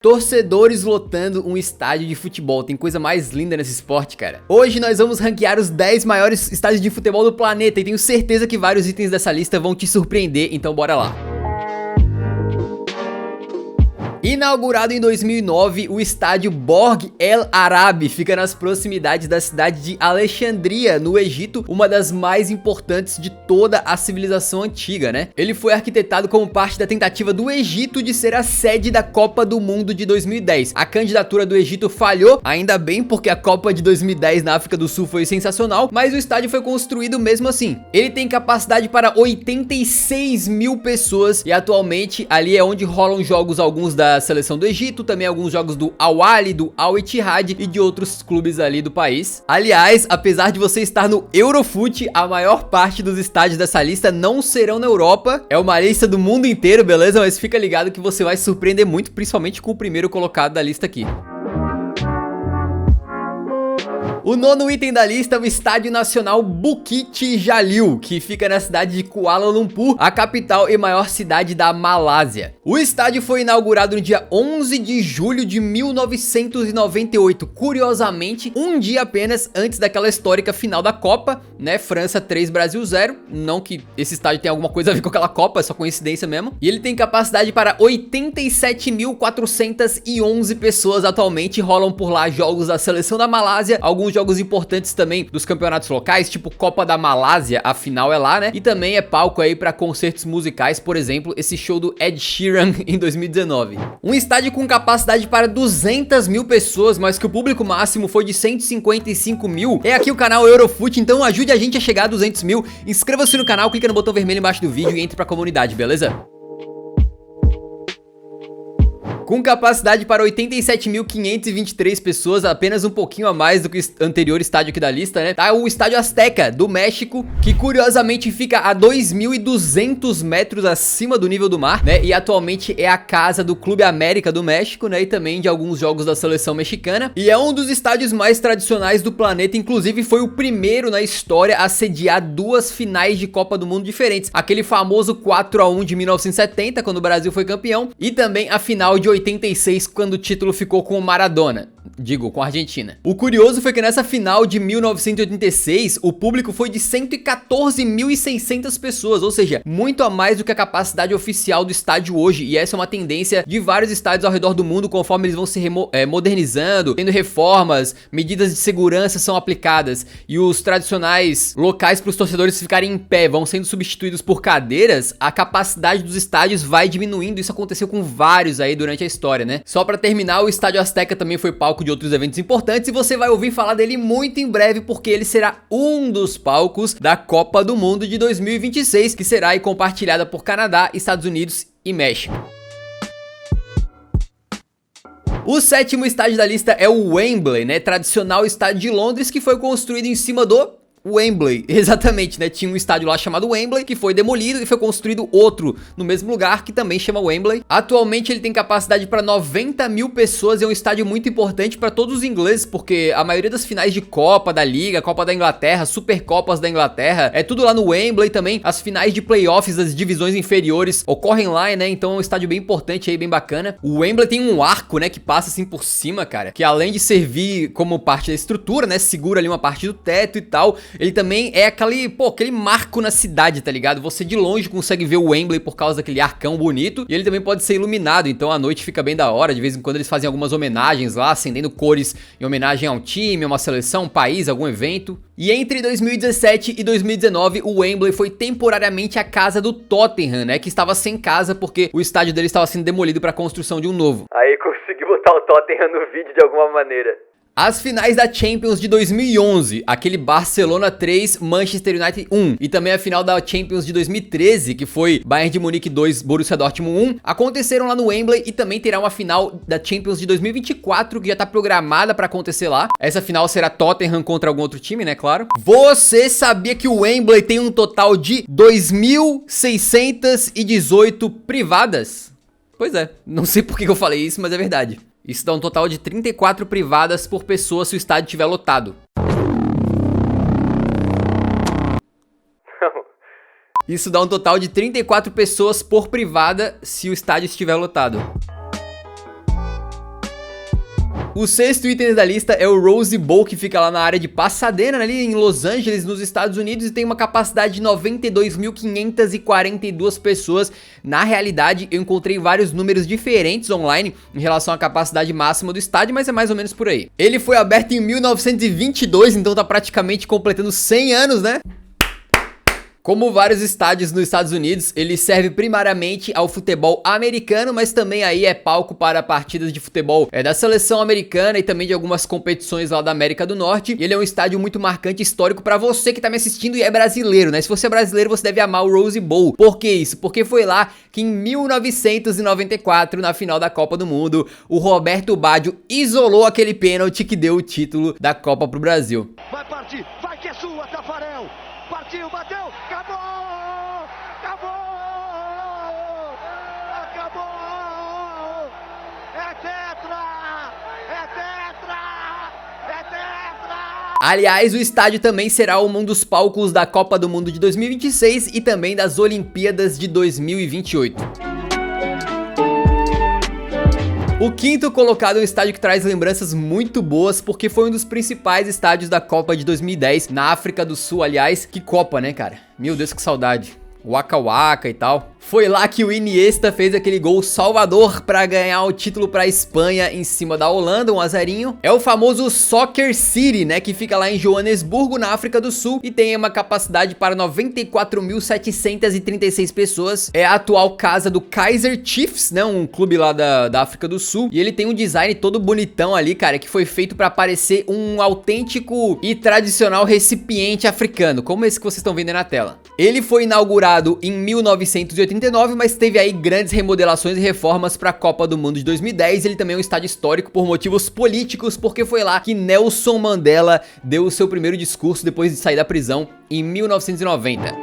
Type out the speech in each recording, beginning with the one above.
Torcedores lotando um estádio de futebol, tem coisa mais linda nesse esporte, cara. Hoje nós vamos ranquear os 10 maiores estádios de futebol do planeta e tenho certeza que vários itens dessa lista vão te surpreender, então bora lá. Inaugurado em 2009, o estádio Borg El Arab fica nas proximidades da cidade de Alexandria, no Egito, uma das mais importantes de toda a civilização antiga, né? Ele foi arquitetado como parte da tentativa do Egito de ser a sede da Copa do Mundo de 2010. A candidatura do Egito falhou, ainda bem, porque a Copa de 2010 na África do Sul foi sensacional, mas o estádio foi construído mesmo assim. Ele tem capacidade para 86 mil pessoas e atualmente ali é onde rolam jogos alguns da seleção do Egito, também alguns jogos do Al Ahly, do Al Ittihad e de outros clubes ali do país. Aliás, apesar de você estar no Eurofoot, a maior parte dos estádios dessa lista não serão na Europa. É uma lista do mundo inteiro, beleza? Mas fica ligado que você vai se surpreender muito, principalmente com o primeiro colocado da lista aqui. O nono item da lista é o Estádio Nacional Bukit Jalil, que fica na cidade de Kuala Lumpur, a capital e maior cidade da Malásia. O estádio foi inaugurado no dia 11 de julho de 1998, curiosamente, um dia apenas antes daquela histórica final da Copa, né? França 3, Brasil 0. Não que esse estádio tenha alguma coisa a ver com aquela Copa, é só coincidência mesmo. E ele tem capacidade para 87.411 pessoas atualmente. Rolam por lá jogos da seleção da Malásia, alguns jogos importantes também dos campeonatos locais, tipo Copa da Malásia, a final é lá, né? E também é palco aí para concertos musicais, por exemplo, esse show do Ed Sheeran em 2019. Um estádio com capacidade para 200 mil pessoas, mas que o público máximo foi de 155 mil. É aqui o canal Eurofoot, então ajude a gente a chegar a 200 mil. Inscreva-se no canal, clica no botão vermelho embaixo do vídeo e entre pra comunidade, beleza? Com capacidade para 87.523 pessoas, apenas um pouquinho a mais do que o anterior estádio aqui da lista, né? Tá o Estádio Azteca, do México, que curiosamente fica a 2.200 metros acima do nível do mar, né? E atualmente é a casa do Clube América do México, né? E também de alguns jogos da seleção mexicana. E é um dos estádios mais tradicionais do planeta, inclusive foi o primeiro na história a sediar duas finais de Copa do Mundo diferentes. Aquele famoso 4-1 de 1970, quando o Brasil foi campeão, e também a final de 86, quando o título ficou com o Maradona. Digo, com a Argentina. O curioso foi que nessa final de 1986, o público foi de 114.600 pessoas, ou seja, muito a mais do que a capacidade oficial do estádio hoje, e essa é uma tendência de vários estádios ao redor do mundo, conforme eles vão se modernizando, tendo reformas, medidas de segurança são aplicadas, e os tradicionais locais para os torcedores ficarem em pé vão sendo substituídos por cadeiras, a capacidade dos estádios vai diminuindo. Isso aconteceu com vários aí durante a história, né? Só para terminar, o Estádio Azteca também foi palco de outros eventos importantes e você vai ouvir falar dele muito em breve, porque ele será um dos palcos da Copa do Mundo de 2026, que será aí compartilhada por Canadá, Estados Unidos e México. O sétimo estádio da lista é o Wembley, né? Tradicional estádio de Londres que foi construído em cima do Wembley, exatamente, né? Tinha um estádio lá chamado Wembley, que foi demolido e foi construído outro no mesmo lugar, que também chama Wembley. Atualmente ele tem capacidade para 90 mil pessoas e é um estádio muito importante para todos os ingleses, porque a maioria das finais de Copa da Liga, Copa da Inglaterra, Supercopas da Inglaterra, é tudo lá no Wembley também. As finais de playoffs das divisões inferiores ocorrem lá, né? Então é um estádio bem importante aí, bem bacana. O Wembley tem um arco, né, que passa assim por cima, cara, que além de servir como parte da estrutura, né, segura ali uma parte do teto e tal, ele também é aquele marco na cidade, tá ligado? Você de longe consegue ver o Wembley por causa daquele arcão bonito, e ele também pode ser iluminado, então a noite fica bem da hora. De vez em quando eles fazem algumas homenagens lá, acendendo cores em homenagem a um time, a uma seleção, um país, algum evento. E entre 2017 e 2019, o Wembley foi temporariamente a casa do Tottenham, né? Que estava sem casa porque o estádio dele estava sendo demolido para a construção de um novo. Aí consegui botar o Tottenham no vídeo de alguma maneira. As finais da Champions de 2011, aquele Barcelona 3, Manchester United 1, e também a final da Champions de 2013, que foi Bayern de Munique 2, Borussia Dortmund 1, aconteceram lá no Wembley, e também terá uma final da Champions de 2024, que já tá programada pra acontecer lá. Essa final será Tottenham contra algum outro time, né, claro. Você sabia que o Wembley tem um total de 2.618 privadas? Pois é, não sei por que eu falei isso, mas é verdade. Isso dá um total de 34 privadas por pessoa se o estádio estiver lotado. Isso dá um total de 34 pessoas por privada se o estádio estiver lotado. O sexto item da lista é o Rose Bowl, que fica lá na área de Pasadena, ali em Los Angeles, nos Estados Unidos, e tem uma capacidade de 92.542 pessoas. Na realidade, eu encontrei vários números diferentes online em relação à capacidade máxima do estádio, mas é mais ou menos por aí. Ele foi aberto em 1922, então tá praticamente completando 100 anos, né? Como vários estádios nos Estados Unidos, ele serve primariamente ao futebol americano, mas também aí é palco para partidas de futebol da seleção americana e também de algumas competições lá da América do Norte. Ele é um estádio muito marcante, histórico para você que tá me assistindo e é brasileiro, né? Se você é brasileiro, você deve amar o Rose Bowl. Por que isso? Porque foi lá que em 1994, na final da Copa do Mundo, o Roberto Baggio isolou aquele pênalti que deu o título da Copa pro Brasil. Vai partir, vai que é sua, Tafarel! Partiu, bateu, acabou! Acabou! Acabou! É tetra! É tetra! É tetra! Aliás, o estádio também será um dos palcos da Copa do Mundo de 2026 e também das Olimpíadas de 2028. O quinto colocado é um estádio que traz lembranças muito boas, porque foi um dos principais estádios da Copa de 2010, na África do Sul, aliás. Que Copa, né, cara? Meu Deus, que saudade. Waka Waka e tal. Foi lá que o Iniesta fez aquele gol salvador pra ganhar o título pra Espanha em cima da Holanda, 1-0. É o famoso Soccer City, né, que fica lá em Joanesburgo, na África do Sul, e tem uma capacidade para 94.736 pessoas. É a atual casa do Kaizer Chiefs, né, um clube lá da África do Sul, e ele tem um design todo bonitão ali, cara, que foi feito pra parecer um autêntico e tradicional recipiente africano, como esse que vocês estão vendo aí na tela. Ele foi inaugurado em 1989, mas teve aí grandes remodelações e reformas para a Copa do Mundo de 2010. Ele também é um estádio histórico por motivos políticos, porque foi lá que Nelson Mandela deu o seu primeiro discurso depois de sair da prisão em 1990.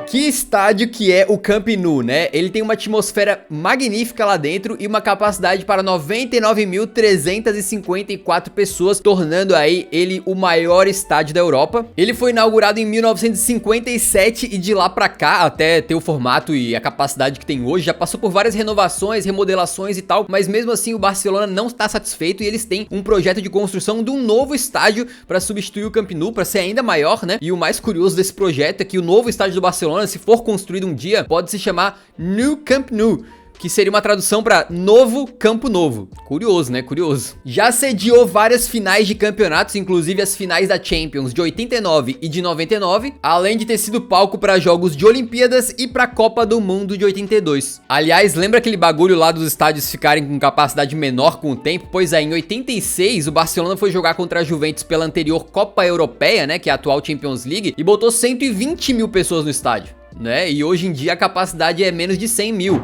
Que estádio que é o Camp Nou, né? Ele tem uma atmosfera magnífica lá dentro e uma capacidade para 99.354 pessoas, tornando aí ele o maior estádio da Europa. Ele foi inaugurado em 1957 e de lá pra cá, até ter o formato e a capacidade que tem hoje, já passou por várias renovações, remodelações e tal, mas mesmo assim o Barcelona não está satisfeito e eles têm um projeto de construção de um novo estádio para substituir o Camp Nou, para ser ainda maior, né? E o mais curioso desse projeto é que o novo estádio do Barcelona, se for construído um dia, pode se chamar New Camp Nou, que seria uma tradução para Novo Campo Novo. Curioso, né? Curioso. Já sediou várias finais de campeonatos, inclusive as finais da Champions de 89 e de 99, além de ter sido palco para jogos de Olimpíadas e para a Copa do Mundo de 82. Aliás, lembra aquele bagulho lá dos estádios ficarem com capacidade menor com o tempo? Pois é, em 86 o Barcelona foi jogar contra a Juventus pela anterior Copa Europeia, né, que é a atual Champions League, e botou 120 mil pessoas no estádio, né? E hoje em dia a capacidade é menos de 100 mil.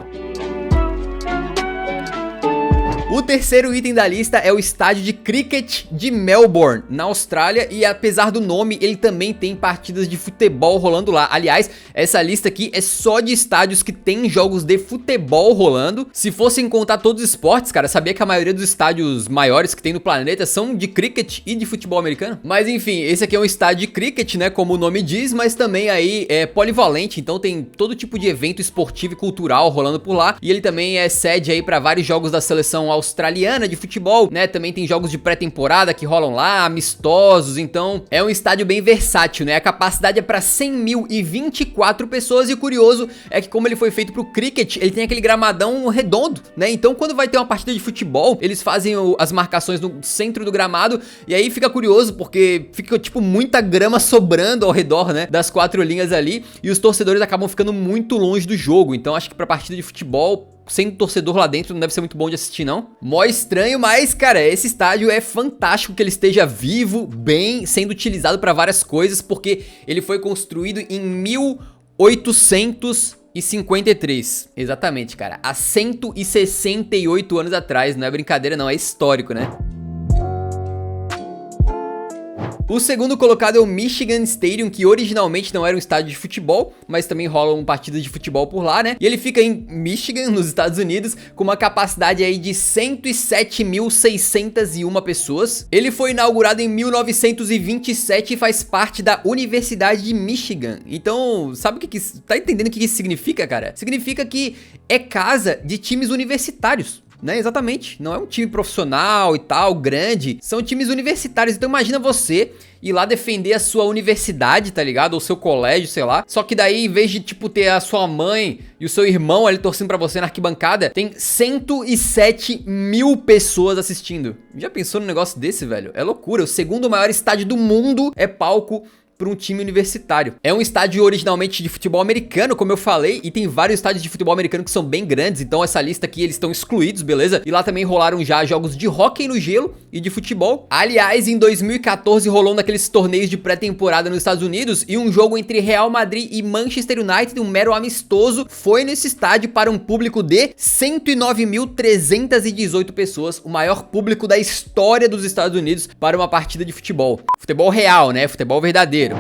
O terceiro item da lista é o estádio de cricket de Melbourne, na Austrália, e apesar do nome, ele também tem partidas de futebol rolando lá. Aliás, essa lista aqui é só de estádios que tem jogos de futebol rolando. Se fossem contar todos os esportes, cara, sabia que a maioria dos estádios maiores que tem no planeta são de cricket e de futebol americano? Mas enfim, esse aqui é um estádio de cricket, né, como o nome diz, mas também aí é polivalente, então tem todo tipo de evento esportivo e cultural rolando por lá, e ele também é sede aí para vários jogos da seleção australiana de futebol, né? Também tem jogos de pré-temporada que rolam lá, amistosos, então é um estádio bem versátil, né? A capacidade é para 100.024 pessoas e o curioso é que como ele foi feito pro cricket, ele tem aquele gramadão redondo, né? Então quando vai ter uma partida de futebol, eles fazem as marcações no centro do gramado e aí fica curioso porque fica tipo muita grama sobrando ao redor, né? Das quatro linhas ali e os torcedores acabam ficando muito longe do jogo, então acho que pra partida de futebol sem torcedor lá dentro não deve ser muito bom de assistir, não. Mó estranho, mas, cara, esse estádio é fantástico que ele esteja vivo, bem, sendo utilizado para várias coisas, porque ele foi construído em 1853. Exatamente, cara. Há 168 anos atrás. Não é brincadeira, não. É histórico, né? O segundo colocado é o Michigan Stadium, que originalmente não era um estádio de futebol, mas também rolam partidas de futebol por lá, né? E ele fica em Michigan, nos Estados Unidos, com uma capacidade aí de 107.601 pessoas. Ele foi inaugurado em 1927 e faz parte da Universidade de Michigan. Então, sabe o que tá entendendo o que isso significa, cara? Significa que é casa de times universitários. né? Exatamente. Não é um time profissional e tal, grande. São times universitários. Então imagina você ir lá defender a sua universidade, tá ligado? Ou seu colégio, sei lá. Só que daí, em vez de, tipo, ter a sua mãe e o seu irmão ali torcendo pra você na arquibancada, tem 107 mil pessoas assistindo. Já pensou num negócio desse, velho? É loucura. O segundo maior estádio do mundo é palco para um time universitário. É um estádio originalmente de futebol americano, como eu falei, e tem vários estádios de futebol americano que são bem grandes, então essa lista aqui eles estão excluídos, beleza? E lá também rolaram já jogos de hóquei no gelo e de futebol. Aliás, em 2014 rolou naqueles torneios de pré-temporada nos Estados Unidos e um jogo entre Real Madrid e Manchester United, um mero amistoso, foi nesse estádio para um público de 109.318 pessoas, o maior público da história dos Estados Unidos para uma partida de futebol. Futebol real, né? Futebol verdadeiro.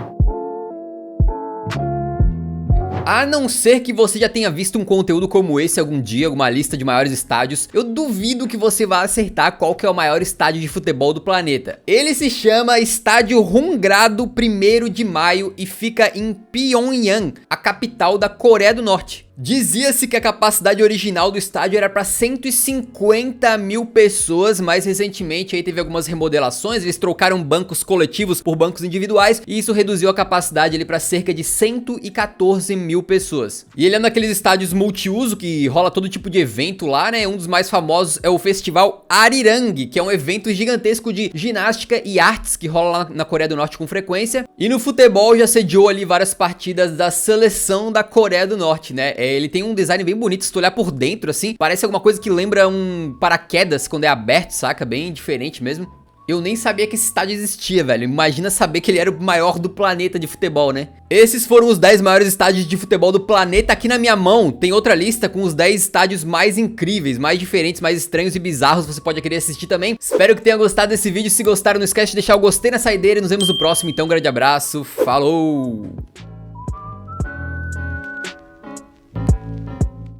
A não ser que você já tenha visto um conteúdo como esse algum dia, alguma lista de maiores estádios, eu duvido que você vá acertar qual que é o maior estádio de futebol do planeta. Ele se chama Estádio Hungrado 1º de Maio e fica em Pyongyang, a capital da Coreia do Norte. Dizia-se que a capacidade original do estádio era para 150 mil pessoas, mas recentemente aí teve algumas remodelações, eles trocaram bancos coletivos por bancos individuais e isso reduziu a capacidade ali para cerca de 114 mil pessoas. E ele é um daqueles estádios multiuso que rola todo tipo de evento lá, né? Um dos mais famosos é o Festival Arirang, que é um evento gigantesco de ginástica e artes que rola lá na Coreia do Norte com frequência. E no futebol já sediou ali várias partidas da seleção da Coreia do Norte, né? Ele tem um design bem bonito, se tu olhar por dentro assim, parece alguma coisa que lembra um paraquedas quando é aberto, saca? Bem diferente mesmo. Eu nem sabia que esse estádio existia, velho. Imagina saber que ele era o maior do planeta de futebol, né? Esses foram os 10 maiores estádios de futebol do planeta. Aqui na minha mão tem outra lista com os 10 estádios mais incríveis, mais diferentes, mais estranhos e bizarros. Você pode querer assistir também. Espero que tenha gostado desse vídeo. Se gostaram, não esquece de deixar o gostei na saideira e nos vemos no próximo. Então, um grande abraço. Falou!